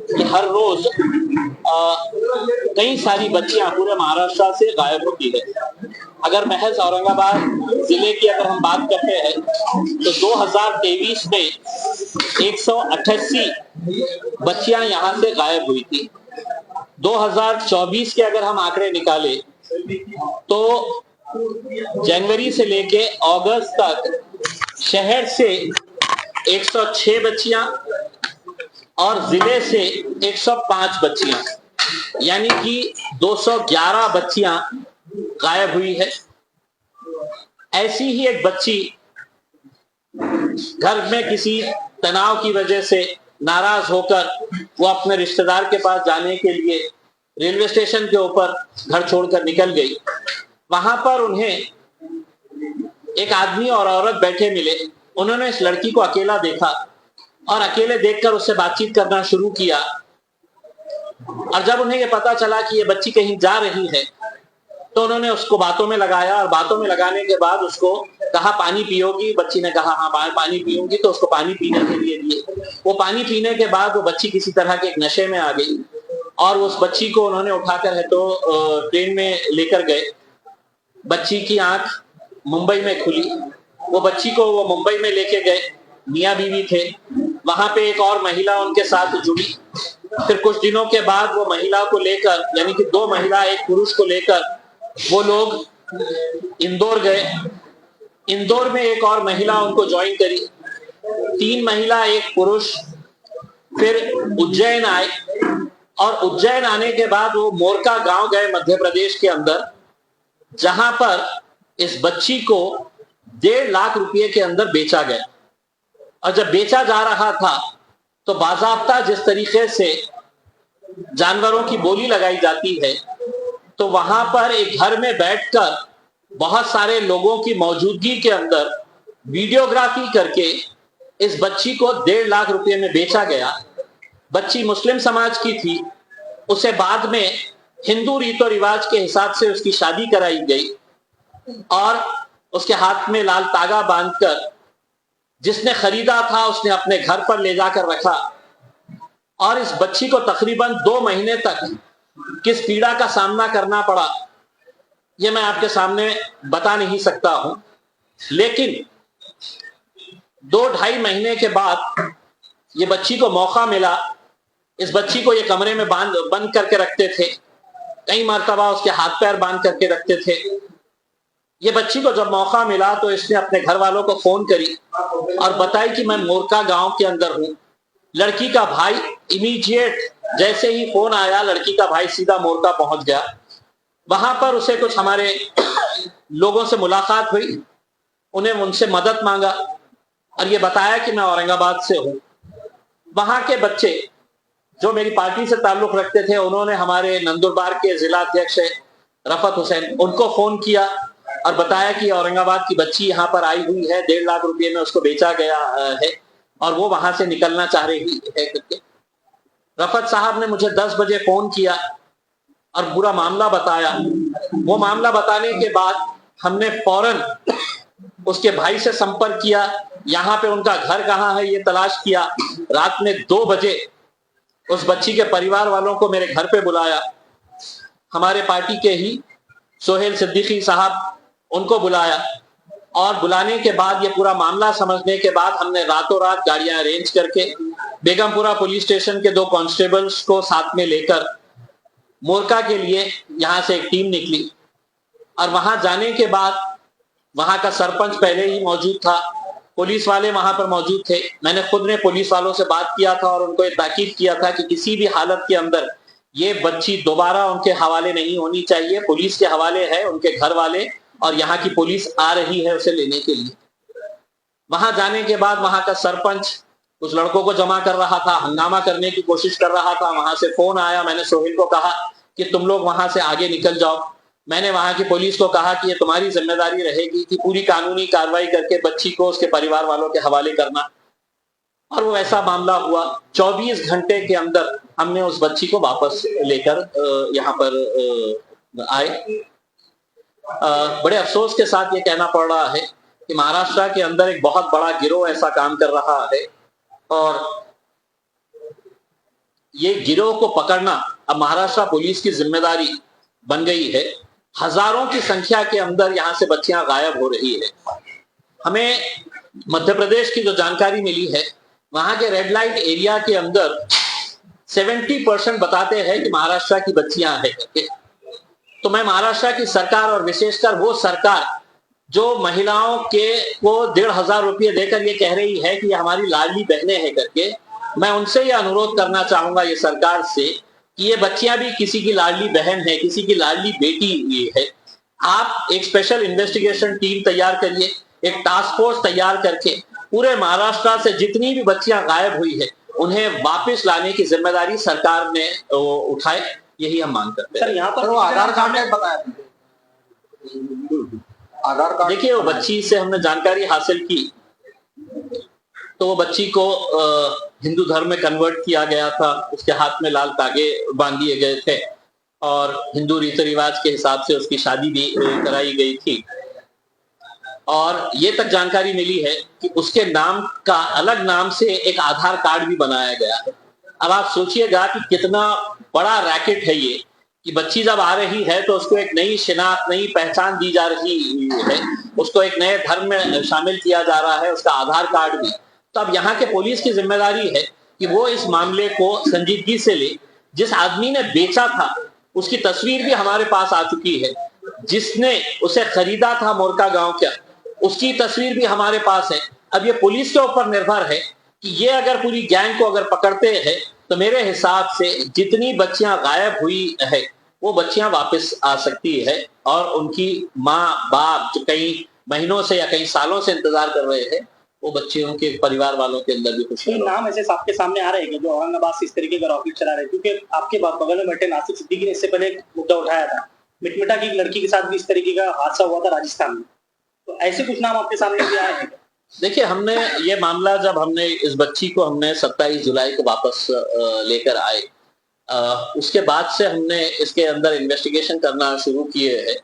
कि हर रोज कई सारी बच्चियां पूरे महाराष्ट्र से गायब होती है। अगर महज औरंगाबाद जिले की अगर हम बात करते हैं तो 2023 में 188 बच्चियां यहां से गायब हुई थी। 2024 के अगर हम आंकड़े निकाले तो जनवरी से लेके अगस्त तक शहर से 106 बच्चियां और जिले से 105 बच्चियां, यानी कि 211 बच्चियां गायब हुई है। ऐसी ही एक बच्ची घर में किसी तनाव की वजह से नाराज होकर वो अपने रिश्तेदार के पास जाने के लिए रेलवे स्टेशन के ऊपर घर छोड़कर निकल गई। वहां पर उन्हें एक आदमी और औरत बैठे मिले। उन्होंने इस लड़की को अकेला देखा और अकेले देखकर उससे बातचीत करना शुरू किया। और जब उन्हें यह पता चला कि ये बच्ची कहीं जा रही है तो उन्होंने उसको बातों में लगाया और बातों में लगाने के बाद उसको कहा पानी पियोगी। बच्ची ने कहा हाँ पानी पीऊंगी, तो उसको पानी पीने के लिए दिए। वो पानी पीने के बाद वो बच्ची किसी तरह के एक नशे में आ गई और उस बच्ची को उन्होंने उठाकर है तो ट्रेन में लेकर गए। बच्ची की आंख मुंबई में खुली। वो बच्ची को वो मुंबई में लेके गए, मियाँ बीवी थे। वहां पे एक और महिला उनके साथ जुड़ी। फिर कुछ दिनों के बाद वो महिला को लेकर, यानी कि 2 महिला एक पुरुष को लेकर वो लोग इंदौर गए। इंदौर में एक और महिला उनको ज्वाइन करी। 3 महिला एक पुरुष फिर उज्जैन आए और उज्जैन आने के बाद वो मोरका गांव गए मध्य प्रदेश के अंदर, जहां पर इस बच्ची को 1.5 लाख रुपए के अंदर बेचा गया। और जब बेचा जा रहा था तो बाजाब्ता जिस तरीके से जानवरों की बोली लगाई जाती है, तो वहां पर एक घर में बैठकर बहुत सारे लोगों की मौजूदगी के अंदर वीडियोग्राफी करके इस बच्ची को 1.5 लाख रुपए में बेचा गया। बच्ची मुस्लिम समाज की थी, उसे बाद में हिंदू रीतो रिवाज के हिसाब से उसकी शादी कराई गई और उसके हाथ में लाल तागा बांधकर जिसने खरीदा था उसने अपने घर पर ले जाकर रखा। और इस बच्ची को तकरीबन 2 महीने तक किस पीड़ा का सामना करना पड़ा ये मैं आपके सामने बता नहीं सकता हूं। लेकिन 2-2.5 महीने के बाद ये बच्ची को मौका मिला। इस बच्ची को ये कमरे में बंद करके रखते थे, कई मर्तबा उसके हाथ पैर बांध करके रखते थे। ये बच्ची को जब मौका मिला तो इसने अपने घर वालों को फोन करी और बताई कि मैं मोरका गांव के अंदर हूं। लड़की का भाई इमीडिएट जैसे ही फोन आया, लड़की का भाई सीधा मोरका पहुंच गया। वहां पर उसे कुछ हमारे लोगों से मुलाकात हुई, उन्हें उनसे मदद मांगा और ये बताया कि मैं औरंगाबाद से हूं। वहां के बच्चे जो मेरी पार्टी से ताल्लुक रखते थे, उन्होंने हमारे नंदुरबार के जिला अध्यक्ष रफत हुसैन, उनको फोन किया और बताया कि औरंगाबाद की बच्ची यहाँ पर आई हुई है, 1.5 लाख रुपए में उसको बेचा गया है और वो वहां से निकलना चाह रही है करके। रफत साहब ने मुझे 10 बजे फोन किया और पूरा मामला बताया। वो मामला बताने के बाद हमने फौरन उसके भाई से संपर्क किया, यहाँ पे उनका घर कहाँ है ये तलाश किया। रात में 2 बजे उस बच्ची के परिवार वालों को मेरे घर पे बुलाया। हमारे पार्टी के ही सोहेल सिद्दीकी साहब, उनको बुलाया और बुलाने के बाद ये पूरा मामला समझने के बाद हमने रातों रात गाड़ियां अरेंज करके बेगमपुरा पुलिस स्टेशन के 2 कांस्टेबल्स को साथ में लेकर मोरका के लिए यहां से एक टीम निकली। और वहां जाने के बाद वहां का सरपंच पहले ही मौजूद था, पुलिस वाले वहां पर मौजूद थे। मैंने खुद ने पुलिस वालों से बात किया था और उनको ये ताकीद किया था कि किसी भी हालत के अंदर ये बच्ची दोबारा उनके हवाले नहीं होनी चाहिए। पुलिस के हवाले है, उनके घर वाले और यहाँ की पुलिस आ रही है उसे लेने के लिए। वहां जाने के बाद वहां का सरपंच कुछ लड़कों को जमा कर रहा था, हंगामा करने की कोशिश कर रहा था। वहां से फोन आया, मैंने सोहेल को कहा कि तुम लोग वहां से आगे निकल जाओ। मैंने वहां की पुलिस को कहा कि ये तुम्हारी जिम्मेदारी रहेगी कि पूरी कानूनी कार्रवाई करके बच्ची को उसके परिवार वालों के हवाले करना। और वो ऐसा मामला हुआ। 24 घंटे के अंदर हमने उस बच्ची को वापस लेकर यहाँ पर आए। बड़े अफसोस के साथ ये कहना पड़ रहा है कि महाराष्ट्र के अंदर एक बहुत बड़ा गिरोह ऐसा काम कर रहा है और ये गिरोह को पकड़ना अब महाराष्ट्र पुलिस की जिम्मेदारी बन गई है। हजारों की संख्या के अंदर यहाँ से बच्चियां गायब हो रही है। हमें मध्य प्रदेश की जो जानकारी मिली है, वहां के रेड लाइट एरिया के अंदर 70% बताते हैं कि महाराष्ट्र की बच्चियां हैं। तो मैं महाराष्ट्र की सरकार और विशेषकर वो सरकार जो महिलाओं के को 1,500 रुपये देकर ये कह रही है कि ये हमारी लाडली बहनें हैं करके, मैं उनसे ये अनुरोध करना चाहूंगा ये सरकार से कि ये बच्चियां भी किसी की लाडली बहन है, किसी की लाडली बेटी है। आप एक स्पेशल इन्वेस्टिगेशन टीम तैयार करिए, एक टास्क फोर्स तैयार करके पूरे महाराष्ट्र से जितनी भी बच्चियां गायब हुई है उन्हें वापस लाने की जिम्मेदारी सरकार ने उठाए, यही हम मांग करते हैं। सर यहाँ पर वो आधार कार्ड है, बताया आधार कार्ड। देखिए, वो बच्ची से हमने जानकारी हासिल की तो वो बच्ची को हिंदू धर्म में कन्वर्ट किया गया था, उसके हाथ में लाल धागे बांध दिए गए थे और हिंदू रीति रिवाज के हिसाब से उसकी शादी भी कराई गई थी। और ये तक जानकारी मिली है कि उसके नाम का अलग नाम से एक आधार कार्ड भी बनाया गया है। अब आप सोचिएगा कि कितना बड़ा रैकेट है ये, कि बच्ची जब आ रही है तो उसको एक नई शिनाख्त, नई पहचान दी जा रही है, उसको एक नए धर्म में शामिल किया जा रहा है, उसका आधार कार्ड भी। तो अब यहाँ के पुलिस की जिम्मेदारी है कि वो इस मामले को संजीदगी से ले। जिस आदमी ने बेचा था उसकी तस्वीर भी हमारे पास आ चुकी है, जिसने उसे खरीदा था मोरका गांव का, उसकी तस्वीर भी हमारे पास है। अब ये पुलिस के ऊपर निर्भर है कि ये अगर पूरी गैंग को अगर पकड़ते हैं तो मेरे हिसाब से जितनी बच्चियां गायब हुई है वो बच्चियां वापस आ सकती है और उनकी माँ बाप जो कई महीनों से या कई सालों से इंतजार कर रहे हैं, वो बच्चियों के परिवार वालों के अंदर भी खुशी। नाम ऐसे आपके सामने आ रहे हैं जो औरंगाबाद से इस तरीके का रॉकेट चला रहे हैं, क्योंकि आपके बगल में बैठे नासिर सिद्दीकी ने इससे पहले एक मुद्दा उठाया था, मिटमिटा की लड़की के साथ भी इस तरीके का हादसा हुआ था राजस्थान में। तो ऐसे कुछ नाम आपके सामने भी आए हैं? देखिए, हमने ये मामला जब हमने इस बच्ची को हमने 27 जुलाई को वापस लेकर आए, उसके बाद से हमने इसके अंदर इन्वेस्टिगेशन करना शुरू किए हैं।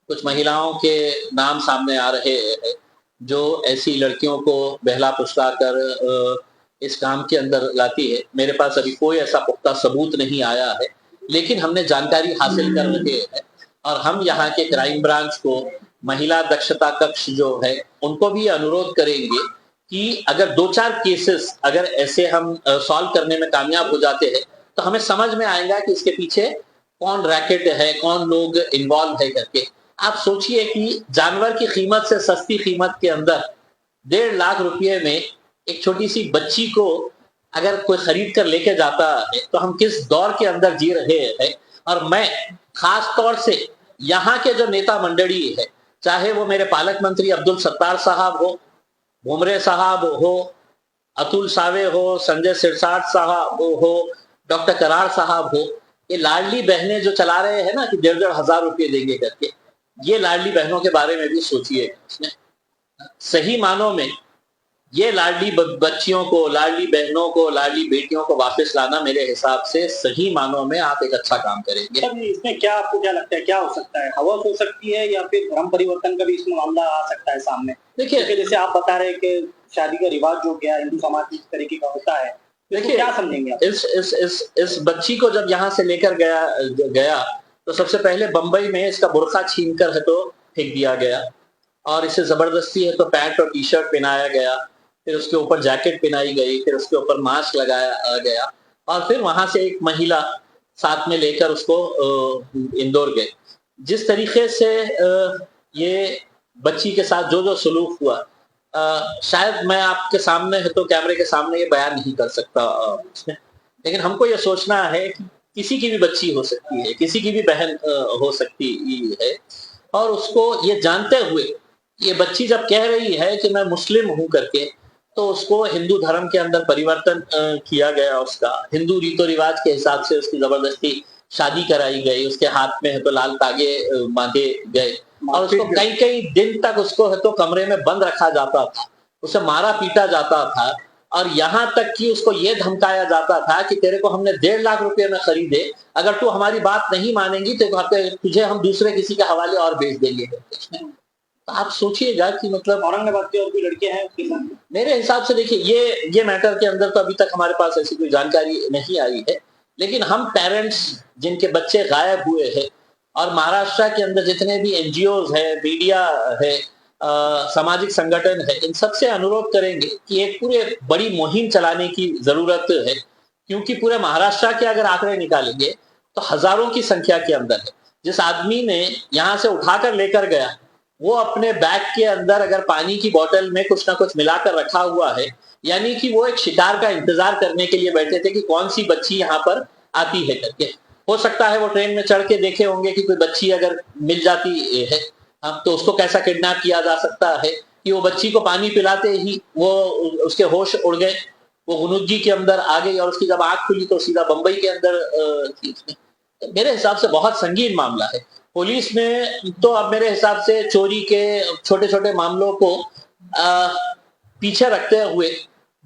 कुछ महिलाओं के नाम सामने आ रहे हैं जो ऐसी लड़कियों को बहला फुसला कर इस काम के अंदर लाती है। मेरे पास अभी कोई ऐसा पुख्ता सबूत नहीं आया है, लेकिन हमने जानकारी हासिल कर रहे हैं और हम यहाँ के क्राइम ब्रांच को, महिला दक्षता कक्ष जो है, उनको भी अनुरोध करेंगे कि अगर 2-4 केसेस अगर ऐसे हम सॉल्व करने में कामयाब हो जाते हैं तो हमें समझ में आएगा कि इसके पीछे कौन रैकेट है, कौन लोग इन्वॉल्व है करके। आप सोचिए कि जानवर की कीमत से सस्ती कीमत के अंदर 1.5 लाख रुपये में एक छोटी सी बच्ची को अगर कोई खरीद कर लेके जाता है तो हम किस दौर के अंदर जी रहे हैं। और मैं खास तौर से यहाँ के जो नेता मंडली है, चाहे वो मेरे पालक मंत्री अब्दुल सत्तार साहब हो, भुमरे साहब हो, अतुल सावे हो, संजय सिरसाट साहब हो, डॉक्टर करार साहब हो, ये लाडली बहनें जो चला रहे हैं ना कि 1,500 रुपये देंगे करके, ये लाडली बहनों के बारे में भी सोचिए। सही मानों में ये लाडली बच्चियों को, लाडली बहनों को, लाडली बेटियों को वापस लाना मेरे हिसाब से सही मानों में आप एक अच्छा काम करेंगे। इसमें क्या आपको क्या लगता है, क्या हो सकता है? हवस हो सकती है या फिर धर्म परिवर्तन का भी इसमें मामला आ सकता है सामने? देखिए, जैसे आप बता रहे हैं कि शादी का रिवाज जो गया हिंदू समाज में इस तरीके का होता है, देखिए क्या समझेंगे आप? इस बच्ची को जब यहाँ से लेकर गया तो सबसे पहले बंबई में इसका बुर्का छीन कर है तो फेंक दिया गया और इसे जबरदस्ती है तो पैंट और टी शर्ट पहनाया गया, फिर उसके ऊपर जैकेट पहनाई गई, फिर उसके ऊपर मास्क लगाया गया और फिर वहां से एक महिला साथ में लेकर उसको इंदौर गए। जिस तरीके से ये बच्ची के साथ जो जो सलूक हुआ, शायद मैं आपके सामने है तो कैमरे के सामने ये बयान नहीं कर सकता उसमें, लेकिन हमको ये सोचना है कि किसी की भी बच्ची हो सकती है, किसी की भी बहन हो सकती है और उसको ये जानते हुए ये बच्ची जब कह रही है कि मैं मुस्लिम हूं करके, तो उसको हिंदू धर्म के अंदर परिवर्तन किया गया, उसका हिंदू रीतो रिवाज के हिसाब से उसकी जबरदस्ती शादी कराई गई, उसके हाथ में है तो लाल तागे बांधे गए और उसको कई कई दिन तक उसको है तो कमरे में बंद रखा जाता था, उसे मारा पीटा जाता था और यहाँ तक कि उसको ये धमकाया जाता था कि तेरे को हमने 1.5 लाख रुपए में खरीदे, अगर तू हमारी बात नहीं मानेंगी तो तुझे हम दूसरे किसी के हवाले और बेच देंगे। तो आप सोचिएगा कि मतलब औरंगाबाद की और कोई लड़कियां हैं उसके साथ? मेरे हिसाब से देखिए ये मैटर के अंदर तो अभी तक हमारे पास ऐसी कोई जानकारी नहीं आई है, लेकिन हम पेरेंट्स जिनके बच्चे गायब हुए हैं और महाराष्ट्र के अंदर जितने भी एनजीओज है, मीडिया है, सामाजिक संगठन है, इन सबसे अनुरोध करेंगे कि एक पूरे बड़ी मुहिम चलाने की जरूरत है, क्योंकि पूरे महाराष्ट्र के अगर आंकड़े निकालेंगे तो हजारों की संख्या के अंदर है। जिस आदमी ने यहाँ से उठाकर लेकर गया वो अपने बैग के अंदर अगर पानी की बोतल में कुछ ना कुछ मिलाकर रखा हुआ है, यानी कि वो एक शिकार का इंतजार करने के लिए बैठे थे कि कौन सी बच्ची यहाँ पर आती है करके। हो सकता है वो ट्रेन में चढ़ के देखे होंगे कि कोई बच्ची अगर मिल जाती है तो उसको कैसा किडनैप किया जा सकता है कि वो बच्ची को पानी पिलाते ही वो उसके होश उड़ गए, वो गुनुजी के अंदर आ गई और उसकी जब आंख खुली तो सीधा बंबई के अंदर थी। तो मेरे हिसाब से बहुत संगीन मामला है। पुलिस ने तो अब मेरे हिसाब से चोरी के छोटे छोटे मामलों को पीछे रखते हुए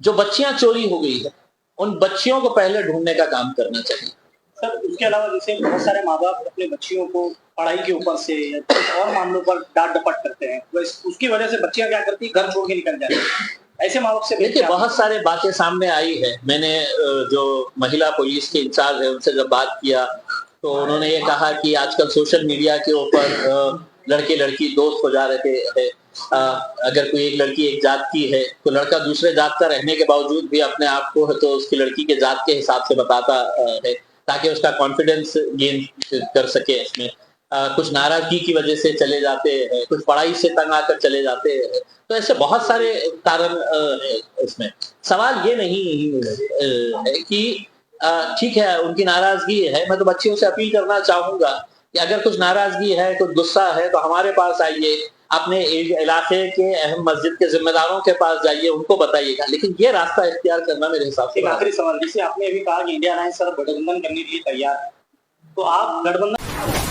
जो बच्चियां चोरी हो गई है उन बच्चियों को पहले ढूंढने का काम करना चाहिए। सर उसके अलावा जैसे बहुत सारे माँ बाप अपने बच्चियों को पढ़ाई के ऊपर से या कुछ और मामलों पर डांट डपट करते हैं, उसकी वजह से बच्चियां क्या करती है, घर छोड़ के निकल जाती है। ऐसे माँ बाप से देखिए बहुत सारे बातें सामने आई है। मैंने जो महिला पुलिस के इंचार्ज है उनसे जब बात किया तो उन्होंने ये कहा कि आजकल सोशल मीडिया के ऊपर लड़के लड़की दोस्त हो जा रहे थे। अगर कोई एक लड़की एक जात की है तो लड़का दूसरे जात का रहने के बावजूद भी अपने आप को तो उसकी लड़की के जात के हिसाब से बताता है ताकि उसका कॉन्फिडेंस गेन कर सके। इसमें कुछ नाराजगी की वजह से चले जाते हैं, कुछ पढ़ाई से तंग आकर चले जाते हैं। तो ऐसे बहुत सारे कारण है इसमें। सवाल ये नहीं है कि ठीक है उनकी नाराजगी है, मैं तो बच्चियों से अपील करना चाहूंगा कि अगर कुछ नाराजगी है, कुछ गुस्सा है तो हमारे पास आइए, अपने इलाके के अहम मस्जिद के जिम्मेदारों के पास जाइए, उनको बताइएगा। लेकिन ये रास्ता इख्तियार करना मेरे हिसाब से। एक आखिरी सवाल, जैसे आपने अभी कहा कि इंडिया अलायंस गठबंधन करने के लिए तैयार है, तो आप गठबंधन